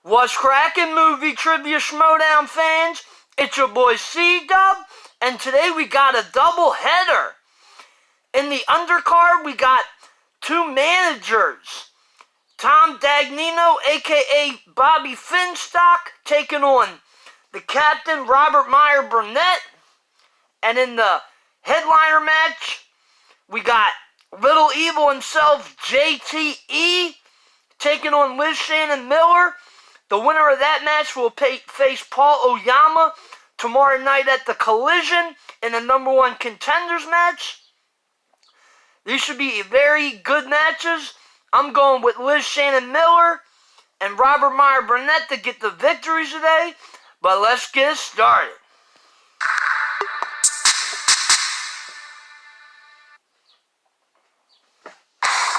What's crackin', movie trivia Schmoedown fans? It's your boy C-Dub, and today we got a double header. In the undercard, we got two managers. Tom Dagnino, aka Bobby Finstock, taking on the captain, Robert Meyer Burnett. And in the headliner match, we got Little Evil himself, JTE, taking on Liz Shannon Miller. The winner of that match will face Paul Oyama tomorrow night at the Collision in the #1 contenders match. These should be very good matches. I'm going with Liz Shannon Miller and Robert Meyer Burnett to get the victories today. But let's get started.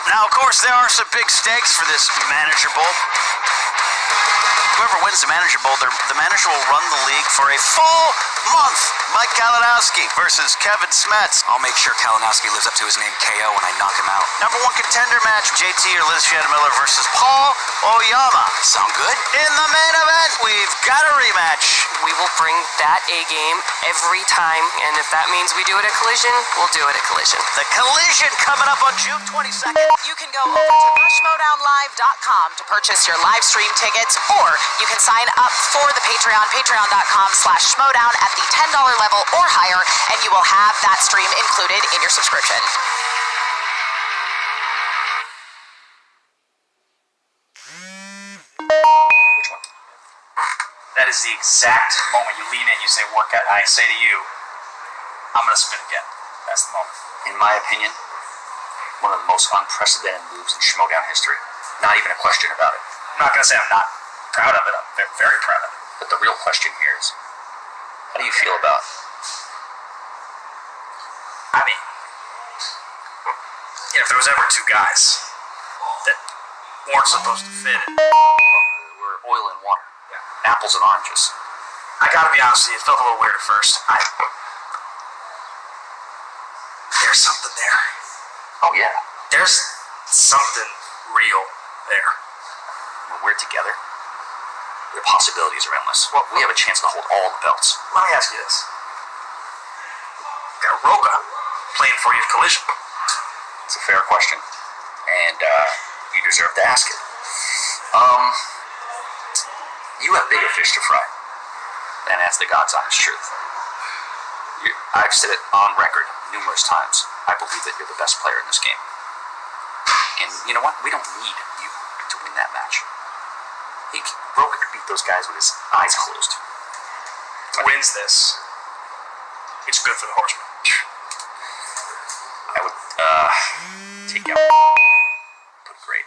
Now, of course, there are some big stakes for this Manager Bowl. Whoever wins the Manager Bowl, the manager will run the league for a full month. Mike Kalinowski versus Kevin Smets. I'll make sure Kalinowski lives up to his name KO when I knock him out. #1 contender match, JT or Liz Shannon Miller versus Paul Oyama. Sound good? In the main event, we've got a rematch. We will bring that A-game every time, and if that means we do it at Collision, we'll do it at Collision. The Collision coming up on June 22nd. You can go over to Schmoedownlive.com to purchase your live stream tickets, or you can sign up for the Patreon, patreon.com/Schmoedown at the $10 level or higher, and you will have that stream included in your subscription. Which one? That is the exact moment you lean in, you say work out, and I say to you, I'm going to spin again. That's the moment. In my opinion, one of the most unprecedented moves in Schmoedown history. Not even a question about it. I'm not going to say I'm not proud of it. I'm very proud of it. But the real question here is, how do you feel about it? I mean, if there was ever two guys that weren't supposed to fit it, we're oil and water. Yeah. Apples and oranges. I gotta be honest with you, it felt a little weird at first. There's something there. Oh yeah. There's something real there. When we're together, the possibilities are endless. Well, we have a chance to hold all the belts. Let me ask you this. Got Roca playing for you at Collision. It's a fair question, and you deserve to ask it. You have bigger fish to fry, and that's the God's honest truth. I've said it on record numerous times. I believe that you're the best player in this game. And you know what? We don't need you to win that match. Roca could beat those guys with his eyes closed. Wins this. It's good for the Horsemen. I would take out put great.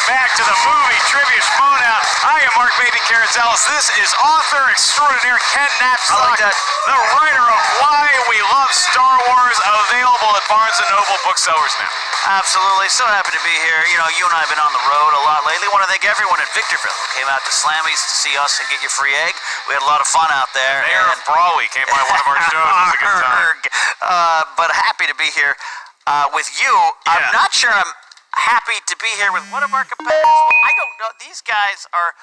Back to the movie trivia Schmoedown. I am Mark Baby Carrozellis. This is author extraordinaire Ken Napzok, the writer of Why We Love Star Wars, available at Barnes & Noble booksellers now. Absolutely. So happy to be here. You know, you and I have been on the road a lot lately. Want to thank everyone in Victorville who came out to Slammies to see us and get your free egg. We had a lot of fun out there. Mayor of Brawley came by one of our shows. It was a good time. But happy to be here with you. Yeah. I'm not sure I'm happy to be here with one of our competitors. I don't know. These guys are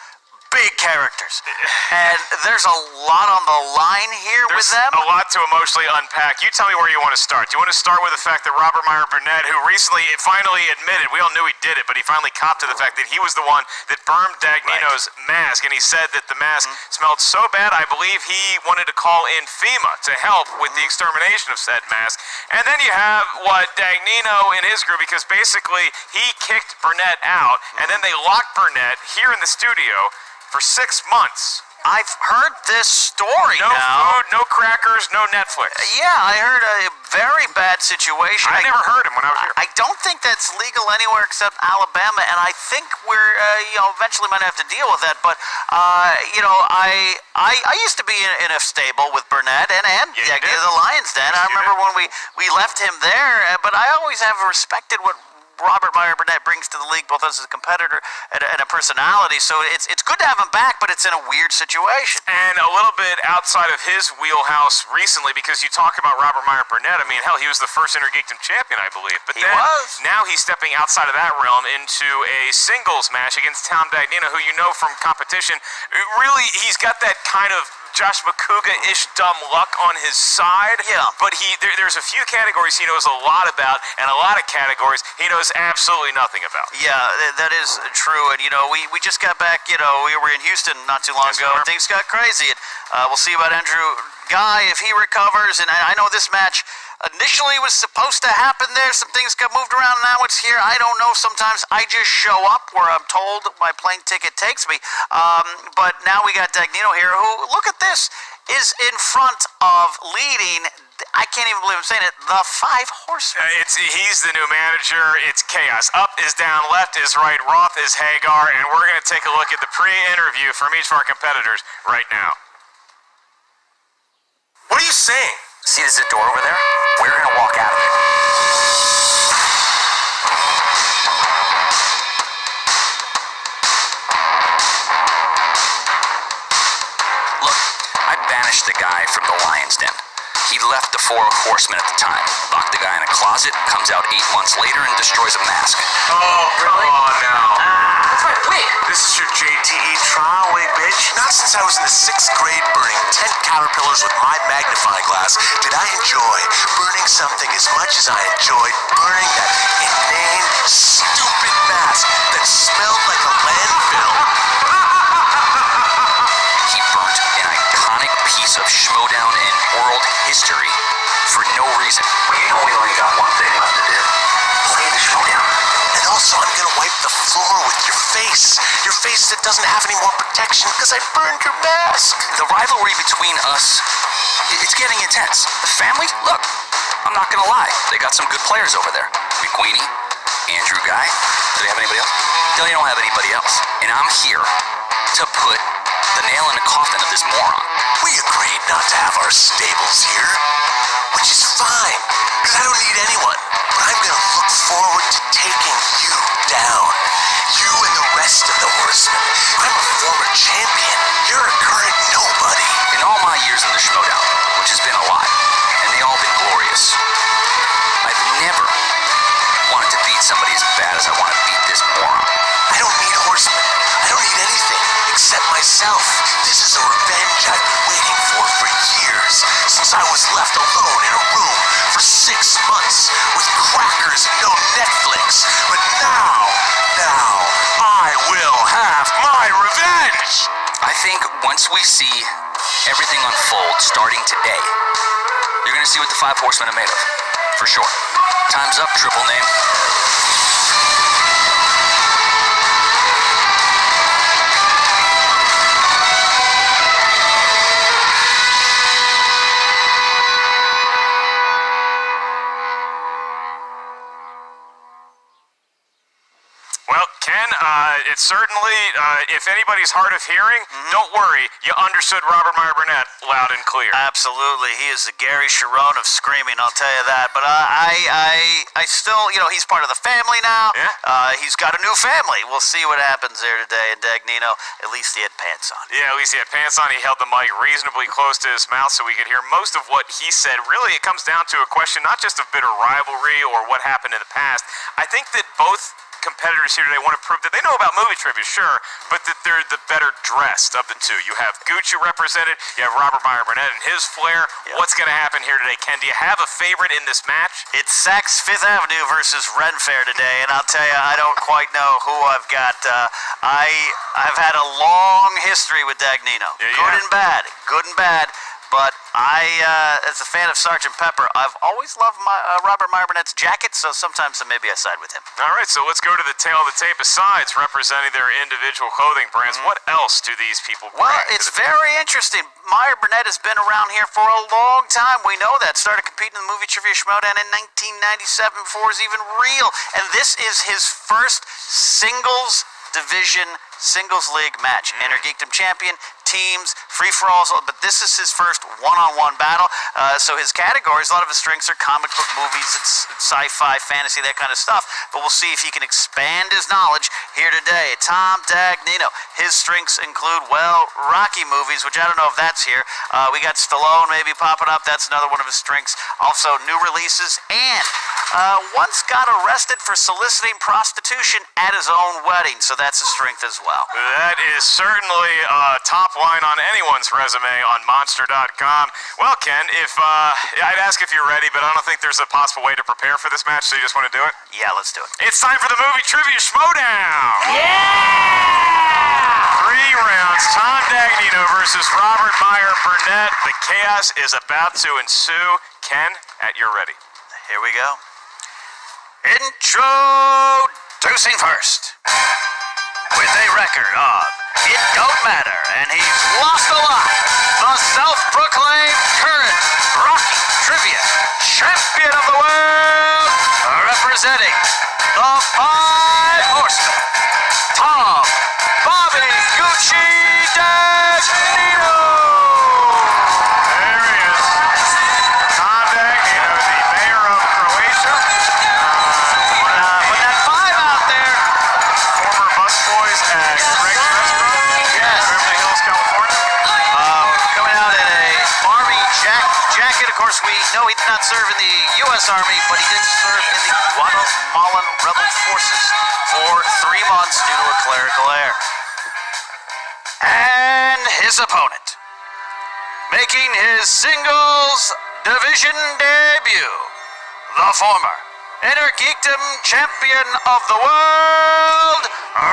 big characters, and there's a lot on the line here with them. A lot to emotionally unpack. You tell me where you want to start. Do you want to start with the fact that Robert Meyer Burnett, who recently finally admitted, we all knew he did it, but he finally copped to the fact that he was the one that burned Dagnino's mask, and he said that the mask smelled so bad, I believe he wanted to call in FEMA to help with the extermination of said mask. And then you have Dagnino in his group, because basically he kicked Burnett out, and then they locked Burnett here in the studio for 6 months I've heard this story No now. food, no crackers, no Netflix. Yeah, I heard a very bad situation. I never heard him when I was here. I don't think that's legal anywhere except Alabama, and I think we're eventually might have to deal with that. But I used to be in a stable with Burnett and the Lions Den. I remember when we left him there, but I always have respected what Robert Meyer Burnett brings to the league, both as a competitor and a personality. So it's good to have him back, but it's in a weird situation. And a little bit outside of his wheelhouse recently, because you talk about Robert Meyer Burnett. I mean, hell, he was the first Intergeekdom champion, I believe. But He then was. now he's stepping outside of that realm into a singles match against Tom Dagnino, who you know from competition. Really, he's got that kind of Josh McCouga-ish dumb luck on his side. Yeah. But there's a few categories he knows a lot about, and a lot of categories he knows absolutely nothing about. Yeah, that is true. And, we just got back, we were in Houston not too long ago, and things got crazy. And we'll see about Andrew Guy if he recovers. And I know this match initially was supposed to happen there. Some things got moved around. Now it's here. I don't know. Sometimes I just show up where I'm told my plane ticket takes me. But now we got Dagnino here, who, look at this, is in front of leading, I can't even believe I'm saying it, the 5 Horsemen. He's the new manager. It's chaos. Up is down, left is right, Roth is Hagar, and we're going to take a look at the pre-interview from each of our competitors right now. What are you saying? See, there's a door over there? We're gonna walk out of it. Look, I banished the guy from the Lion's Den. He left the 4 Horsemen at the time, locked the guy in a closet, comes out 8 months later and destroys a mask. Oh, come on now. That's my wig. This is your JTE trial wig, bitch. Not since I was in the 6th grade burning 10 caterpillars with my magnifying glass did I enjoy burning something as much as I enjoyed burning that inane, stupid mask that smelled like a landfill. He burnt an iconic piece of Schmoedown in world history for no reason. Well, you know we only got one thing left to do. Play the Schmoedown. And also, I'm gonna wipe the floor with your face. Your face that doesn't have any more protection because I burned your mask. The rivalry between us, it's getting intense. The family, look, I'm not gonna lie, they got some good players over there. McQueenie, Andrew Guy. Do they have anybody else? No, they don't have anybody else. And I'm here to put the nail in the coffin of this moron. We agreed not to have our stables here, which is fine, because I don't need anyone. But I'm gonna look forward to taking you down. You and the rest of the Horsemen. I'm a former champion. You're a current nobody. In all my years in the Schmoedown, which has been a lot, and they all been glorious, I've never wanted to beat somebody as bad as I want to beat this moron. I don't need Horsemen. I don't need anything except myself. This is a revenge I've been waiting for years, since I was left alone in a room for 6 months with crackers and no Netflix. But now I will have my revenge. I think once we see everything unfold starting today, you're gonna see what the 5 Horsemen are made of. For sure. Time's up, triple name. Well, Ken, it's certainly, if anybody's hard of hearing, don't worry. You understood Robert Meyer Burnett loud and clear. Absolutely. He is the Gary Sharon of screaming, I'll tell you that. But I still, he's part of the family now. Yeah. He's got a new family. We'll see what happens there today. And Dagnino, at least he had pants on. Yeah, at least he had pants on. He held the mic reasonably close to his mouth so we could hear most of what he said. Really, it comes down to a question not just of bitter rivalry or what happened in the past. I think that both competitors here today want to prove that they know about movie trivia, sure, but that they're the better dressed of the two. You have Gucci represented, you have Robert Meyer Burnett and his flair. Yep. What's going to happen here today, Ken? Do you have a favorite in this match? It's Saks Fifth Avenue versus Ren Fair today, and I'll tell you, I don't quite know who I've got. I've had a long history with Dagnino. Yeah, Good and bad. But I, as a fan of Sgt. Pepper, I've always loved Robert Meyer Burnett's jacket, so sometimes maybe I side with him. All right, so let's go to the tail of the tape. Besides representing their individual clothing brands, what else do these people bring? Well, it's very interesting. Meyer Burnett has been around here for a long time. We know that. Started competing in the movie Trivia Schmoedown in 1997 before it was even real. And this is his first singles division, singles league match. Intergeekdom champion, teams, free-for-alls, but this is his first one-on-one battle. So his categories, a lot of his strengths are comic book movies, it's sci-fi, fantasy, that kind of stuff. But we'll see if he can expand his knowledge here today. Tom Dagnino, his strengths include, well, Rocky movies, which I don't know if that's here. We got Stallone maybe popping up. That's another one of his strengths. Also, new releases, and once got arrested for soliciting prostitution at his own wedding. So that's a strength as well. That is certainly top line on anyone's resume on Monster.com. Well, Ken, I'd ask if you're ready, but I don't think there's a possible way to prepare for this match, so you just want to do it? Yeah, let's do it. It's time for the movie Trivia Schmoedown! Yeah! 3 rounds, Tom Dagnino versus Robert Meyer Burnett. The chaos is about to ensue. Ken, at your ready. Here we go. Introducing first, with a record of It Don't Matter, and he's lost a lot, the self-proclaimed current Rocky Trivia Champion of the World, representing the 5 Horsemen, Tom Bobby Gucci Dagnino. There he is. Tom Dagnino, the mayor of Croatia. Put that 5 out there. Former busboys at Greg's Restaurant. Yes. Beverly Hills, California. Coming out in a Army jacket. Of course, we know he did not serve in the U.S. Army, but he did serve in the Guatemalan Rebel Forces for 3 months due to a clerical error. And his opponent, making his singles division debut, the former Intergeekdom Champion of the World,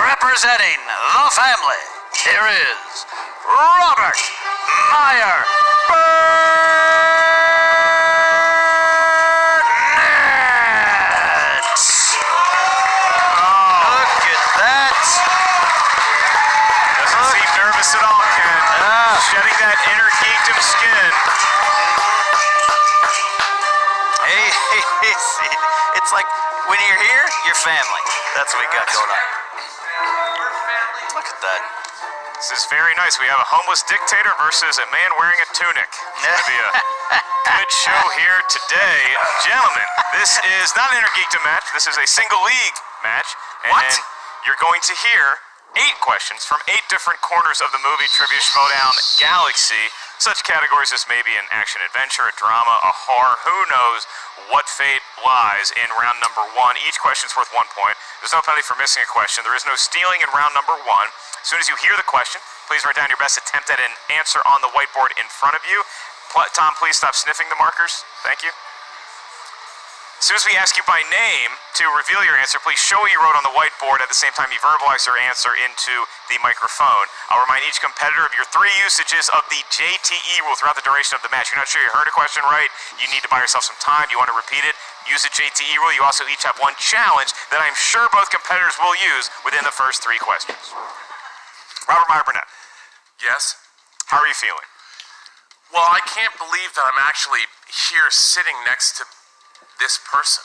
representing the family, here is Robert Meyer Burnett. Look at that. Doesn't seem nervous at all, Ken. Shedding that Intergeekdom skin. Hey, it's like when you're here, you're family. That's what we got going on. Look at that. This is very nice. We have a homeless dictator versus a man wearing a tunic. It's going to be a good show here today. Gentlemen, this is not an Intergeekdom match. This is a single league match. And What? you're going to hear 8 questions from 8 different corners of the movie Trivia Schmoedown Galaxy. Such categories as maybe an action-adventure, a drama, a horror. Who knows what fate lies in round number 1. Each question's worth 1 point. There's no penalty for missing a question. There is no stealing in round number 1. As soon as you hear the question, please write down your best attempt at an answer on the whiteboard in front of you. Tom, please stop sniffing the markers. Thank you. As soon as we ask you by name to reveal your answer, please show what you wrote on the whiteboard at the same time you verbalize your answer into the microphone. I'll remind each competitor of your 3 usages of the JTE rule throughout the duration of the match. You're not sure you heard a question right, you need to buy yourself some time. You want to repeat it, use the JTE rule. You also each have 1 challenge that I'm sure both competitors will use within the first 3 questions. Robert Meyer Burnett, Yes? how are you feeling? Well, I can't believe that I'm actually here sitting next to this person.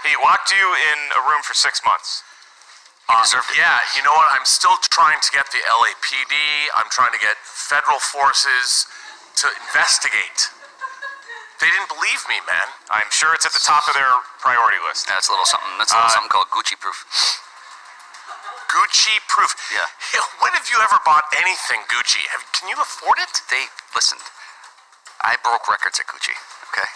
He locked you in a room for 6 months. Yeah, you know what? I'm still trying to get the LAPD. I'm trying to get federal forces to investigate. They didn't believe me, man. I'm sure it's at the top of their priority list. That's a little something. That's a little something called Gucci proof. Gucci proof. Yeah. When have you ever bought anything Gucci? Can you afford it? Listen, I broke records at Gucci, okay?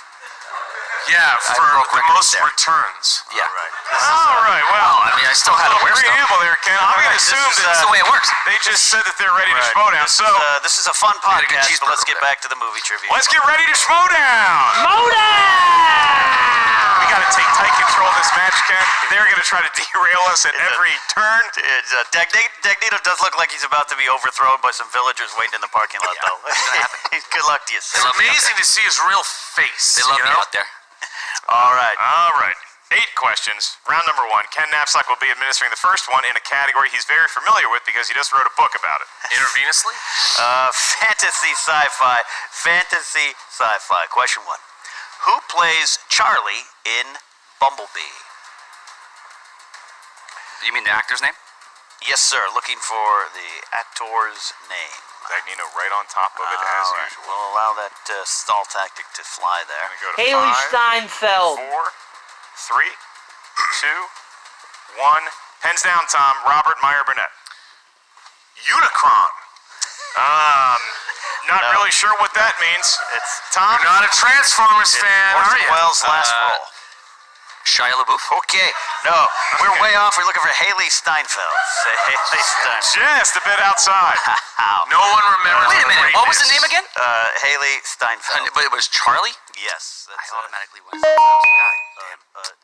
Yeah, for broke the records most there. returns. Yeah. All right, well, I mean, I still had to wear stuff. preamble there, Ken. I'm going to This assume is, that That's the way it works. they just said that they're ready to Schmoedown. So This is a fun had a good podcast, but let's cheeseburger get there. back to the movie trivia. let's get ready to Schmoedown. Schmoedown! We got to take tight control of this match, Ken. fan. They're going to try to derail us at every turn. Dagnino does look like he's about to be overthrown by some villagers waiting in the parking lot, though. Good luck to you, sir. It's amazing to see his real face. They love me out there. All right. 8 questions. Round number 1. Ken Knapsack will be administering the first one in a category he's very familiar with because he just wrote a book about it. Intravenously? Fantasy sci-fi. Question 1. Who plays Charlie in Bumblebee? You mean the actor's name? Yes, sir. Looking for the actor's name. Dagnino right on top of it as All right. usual. We'll allow that stall tactic to fly there. Gonna go to Haley 5, Steinfeld. 4, 3, 2, 1. Pens down, Tom. Robert Meyer Burnett. Unicron. Not really sure what that means. It's Tom? You're not a Transformers fan, are Orson you? Welles' last role. Shia LaBeouf? Okay. No, we're way off. We're looking for Haley Steinfeld. Haley Steinfeld. Just a bit outside. No one remembers. Wait a minute, what was the name again? Haley Steinfeld. But it was Charlie? Yes. I That's automatically went.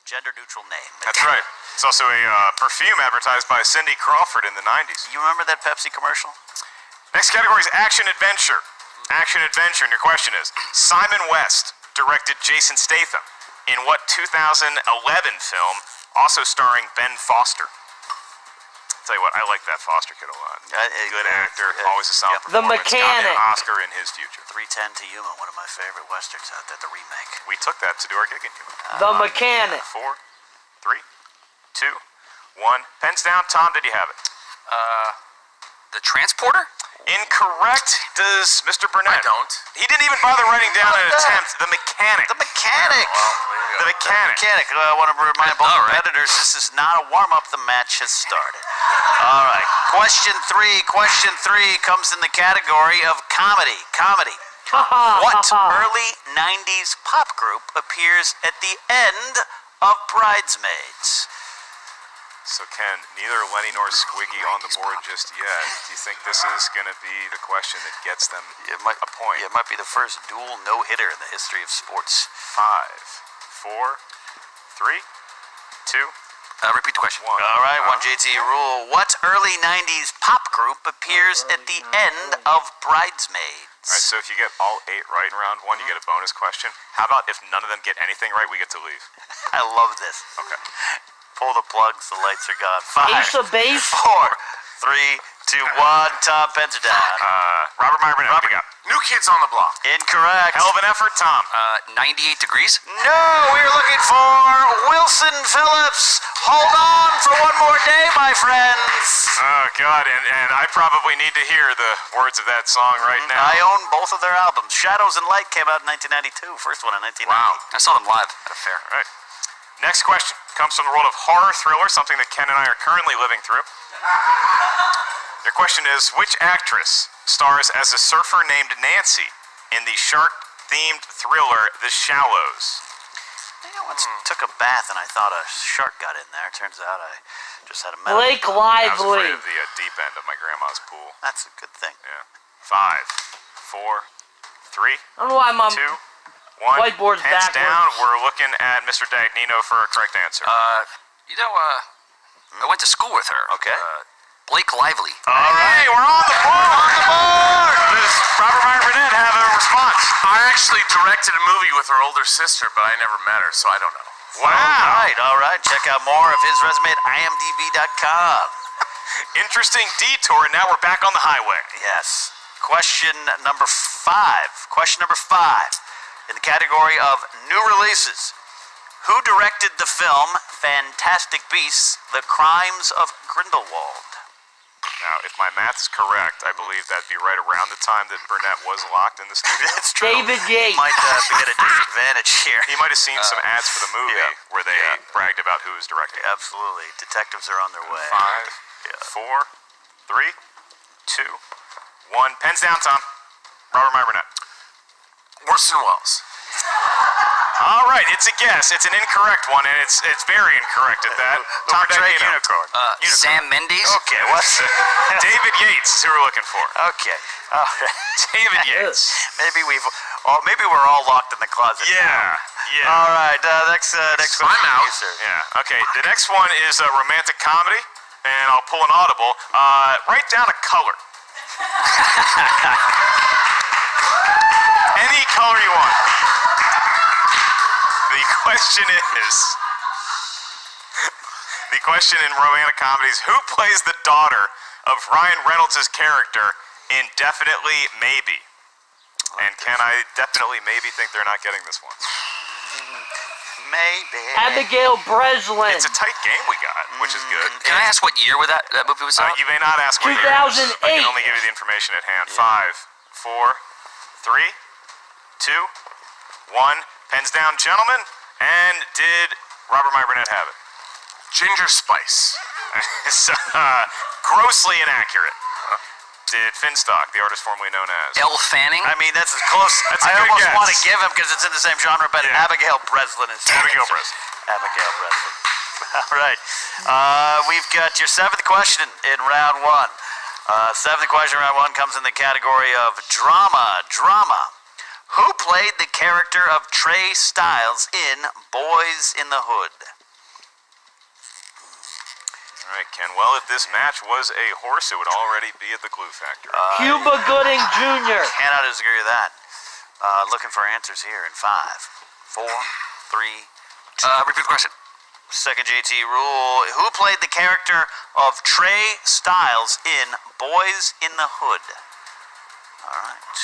gender-neutral name. That's right. It's also a perfume advertised by Cindy Crawford in the 90s. You remember that Pepsi commercial? Next category is action-adventure. Action-adventure, and your question is, Simon West directed Jason Statham in what 2011 film, also starring Ben Foster? Tell you what, I like that Foster kid a lot. Good actor, always a solid The performance. Got Mechanic. an Oscar in his future. 310 to Yuma, one of my favorite westerns out there, the remake. We took that to do our gig in Yuma. The Mechanic. 4, 3, 2, 1. Pens down. Tom, did you have it? The Transporter? Incorrect. Does Mr. Burnett? I don't. He didn't even bother writing down an attempt. The Mechanic. The Mechanic! The Mechanic. I want to remind both All right. competitors this is not a warm-up. The match has started. All right. Question 3 comes in the category of comedy. What early 90s pop group appears at the end of Bridesmaids? So, Ken, neither Lenny nor Squiggy on the board just yet. Do you think this is going to be the question that gets them a point? Yeah, it might be the first dual no-hitter in the history of sports. 5, 4, 3, 2, Repeat the question. 1. All right, 1 JT rule. What early 90s pop group appears at the end of Bridesmaids? All right, so if you get all 8 right in round 1, you get a bonus question. How about if none of them get anything right, we get to leave? I love this. Okay. Pull the plugs, the lights are gone. Ace of 5, Base. 4, 3, 2, 1. Tom, pens are down. Robert Meyer Burnett, what do you got? New Kids on the Block. Incorrect. Hell of an effort, Tom. 98 Degrees? No, we're looking for Wilson Phillips. Hold on for one more day, my friends. Oh, God, and I probably need to hear the words of that song right now. I own both of their albums. Shadows and Light came out in 1992. First one in 1990. Wow. I saw them live at a fair. All right. Next question comes from the world of horror thriller, something that Ken and I are currently living through. Your question is, which actress stars as a surfer named Nancy in the shark-themed thriller The Shallows? I once took a bath and I thought a shark got in there. Turns out I just had a metal. Blake I was Lively. afraid of the deep end of my grandma's pool. That's a good thing. Yeah. 5, 4, 3, I don't know why my 2, 1. whiteboard's Hands backwards. down. We're looking at Mr. Dagnino for a correct answer. I went to school with her. Okay. Blake Lively. All right, we're on the board. Does Robert Meyer Burnett have a response? I actually directed a movie with her older sister, but I never met her, so I don't know. Wow. All right. Check out more of his resume at imdb.com. Interesting detour, and now we're back on the highway. Yes. Question number 5. In the category of new releases. Who directed the film Fantastic Beasts: The Crimes of Grindelwald? Now, if my math is correct, I believe that'd be right around the time that Burnett was locked in the studio. That's true. David Yates. He might be at a disadvantage here. He might have seen some ads for the movie where they bragged about who was directing. Absolutely. Detectives are on their way. 5, 4, 3, 2, 1. Pens down, Tom. Robert Meyer Burnett. Orson Welles. All right, it's a guess. It's an incorrect one, and it's very incorrect at that. Tom Drake, Dagnino. Unicorn. Sam Mendes? Okay, what's David Yates is who we're looking for. Okay. All right. David Yates. Maybe we're all locked in the closet. Yeah, Yeah. All right, next question. I'm out. You, sir. Yeah. Okay. The next one is a romantic comedy, and I'll pull an audible. Write down a color. Any color you want. The question is. The question in romantic comedies: who plays the daughter of Ryan Reynolds' character in Definitely Maybe? And can I definitely maybe think they're not getting this one? Maybe. Abigail Breslin. It's a tight game we got, which is good. Can I ask what year that movie was out? You may not ask what year it is. 2008. I can only give you the information at hand. 5, 4, 3, 2, 1. Pens down, gentlemen. And did Robert Meyer Burnett have it? Ginger spice. It's grossly inaccurate. Did Finstock, the artist formerly known as? Elle Fanning? I mean, that's as close. That's a I good almost guess. want to give him because it's in the same genre, but Yeah. Abigail Breslin is. Abigail Breslin. Abigail Breslin. All right. We've got your seventh question in round one. Seventh question in round one comes in the category of drama. Drama. Who played the character of Trey Styles in Boys in the Hood? All right, Ken. Well, if this match was a horse, it would already be at the Glue Factory. Cuba Gooding Jr. Cannot disagree with that. Looking for answers here in 5, 4, 3, 2. Repeat the question. Second JT rule. Who played the character of Trey Styles in Boys in the Hood? All right.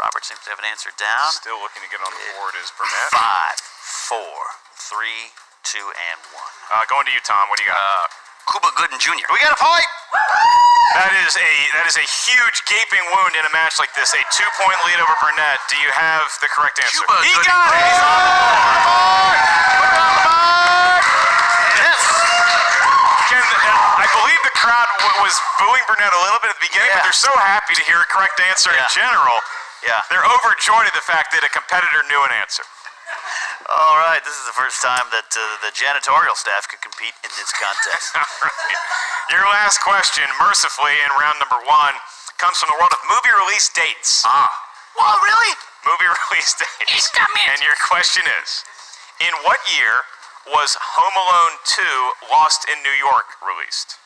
Robert seems to have an answer down. Still looking to get on the board is Burnett. 5, 4, 3, 2, and 1. Going to you, Tom. What do you got? Cuba Gooding Jr. We got a point. That is a huge gaping wound in a match like this. A 2-point lead over Burnett. Do you have the correct answer? Cuba He Gooding got it. He's on the board. Put it on the board. Yes. Ken, I believe the crowd was booing Burnett a little bit at the beginning, but Yeah. they're so happy to hear a correct answer in Yeah. general. Yeah. They're overjoyed at the fact that a competitor knew an answer. All right. This is the first time that the janitorial staff could compete in this contest. All right. Your last question, mercifully, in round number 1, comes from the world of movie release dates. Well, really? Movie release dates. He's got me. And your question is, in what year was Home Alone 2 Lost in New York released?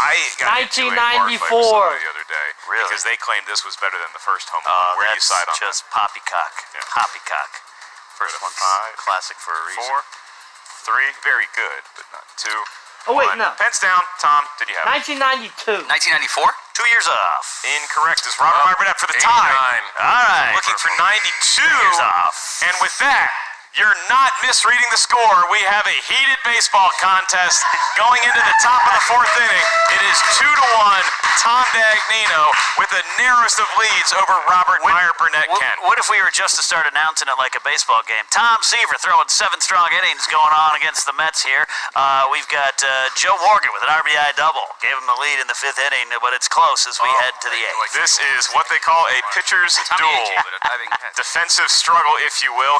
I got into a bar fight with 1994. somebody the other day Really? because they claimed this was better than the first Home Alone. Where do you That's side on just poppycock. Yeah. Poppycock. First Go to one's 5, classic for a that? reason. 4, 3, very good, but not 2. Oh, wait, 1. no. Pens down. Tom, did you have it? 1992. 1994? 2 years off. Incorrect. Is Robert Meyer Burnett for the tie. 89. All right. Looking for 92. 2 years off. And with that, you're not misreading the score. We have a heated baseball contest going into the top of the 4th inning. It is 2-1, Tom Dagnino with the narrowest of leads over Robert Meyer Burnett. Ken. What if we were just to start announcing it like a baseball game? Tom Seaver throwing 7 strong innings going on against the Mets here. We've got Joe Morgan with an RBI double. Gave him the lead in the 5th inning, but it's close as we head to the 8th. This is what they call a pitcher's duel. Defensive struggle, if you will.